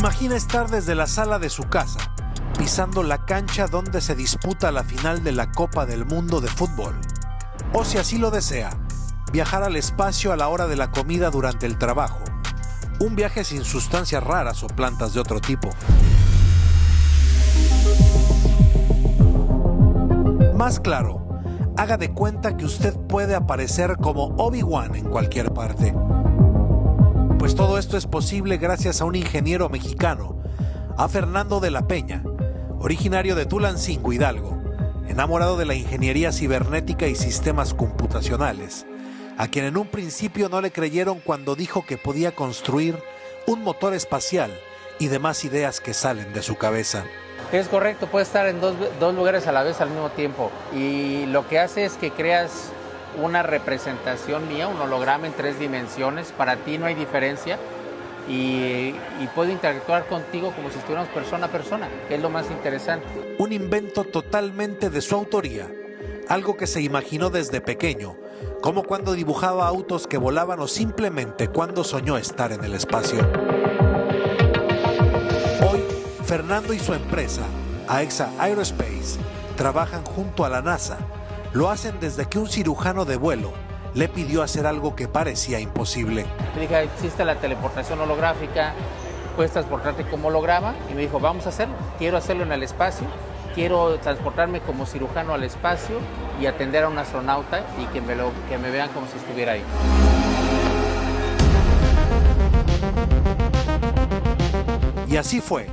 Imagina estar desde la sala de su casa, pisando la cancha donde se disputa la final de la Copa del Mundo de fútbol. O si así lo desea, viajar al espacio a la hora de la comida durante el trabajo. Un viaje sin sustancias raras o plantas de otro tipo. Más claro, haga de cuenta que usted puede aparecer como Obi-Wan en cualquier parte. Pues todo esto es posible gracias a un ingeniero mexicano, a Fernando de la Peña, originario de Tulancingo, Hidalgo, enamorado de la ingeniería cibernética y sistemas computacionales, a quien en un principio no le creyeron cuando dijo que podía construir un motor espacial y demás ideas que salen de su cabeza. Es correcto, puedes estar en dos lugares a la vez al mismo tiempo, y lo que hace es que creas una representación mía, un holograma en 3 dimensiones. Para ti no hay diferencia y puedo interactuar contigo como si estuviéramos persona a persona, que es lo más interesante. Un invento totalmente de su autoría, algo que se imaginó desde pequeño, como cuando dibujaba autos que volaban o simplemente cuando soñó estar en el espacio. Hoy, Fernando y su empresa, AEXA Aerospace, trabajan junto a la NASA. Lo hacen desde que un cirujano de vuelo le pidió hacer algo que parecía imposible. Le dije, existe la teleportación holográfica, puedes transportarte como holograma, y me dijo, vamos a hacerlo, quiero hacerlo en el espacio, quiero transportarme como cirujano al espacio y atender a un astronauta y que me vean como si estuviera ahí. Y así fue.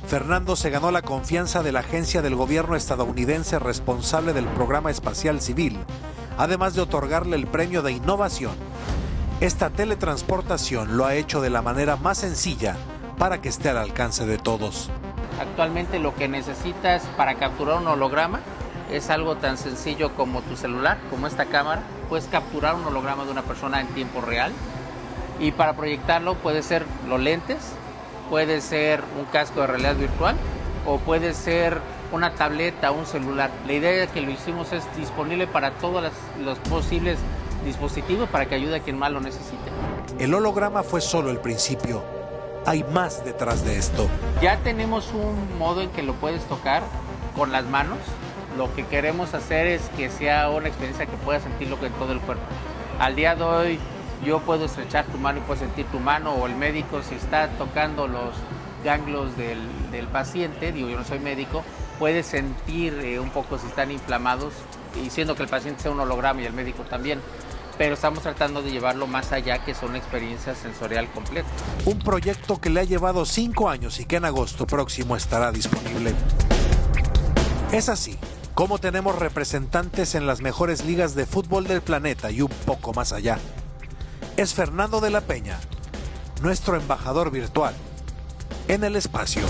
Fernando se ganó la confianza de la agencia del gobierno estadounidense responsable del programa espacial civil, además de otorgarle el premio de innovación. Esta teletransportación lo ha hecho de la manera más sencilla para que esté al alcance de todos. Actualmente lo que necesitas para capturar un holograma es algo tan sencillo como tu celular, como esta cámara. Puedes capturar un holograma de una persona en tiempo real, y para proyectarlo puede ser los lentes, puede ser un casco de realidad virtual o puede ser una tableta o un celular. La idea de que lo hicimos es disponible para todos los posibles dispositivos para que ayude a quien más lo necesite. El holograma fue solo el principio. Hay más detrás de esto. Ya tenemos un modo en que lo puedes tocar con las manos. Lo que queremos hacer es que sea una experiencia que puedas sentirlo en todo el cuerpo. Al día de hoy, yo puedo estrechar tu mano y puedo sentir tu mano, o el médico, si está tocando los ganglios del paciente, digo, yo no soy médico, puede sentir un poco si están inflamados, y siendo que el paciente sea un holograma y el médico también. Pero estamos tratando de llevarlo más allá, que son experiencias sensorial completa. Un proyecto que le ha llevado 5 años y que en agosto próximo estará disponible. Es así como tenemos representantes en las mejores ligas de fútbol del planeta y un poco más allá. Es Fernando de la Peña, nuestro embajador virtual en el espacio.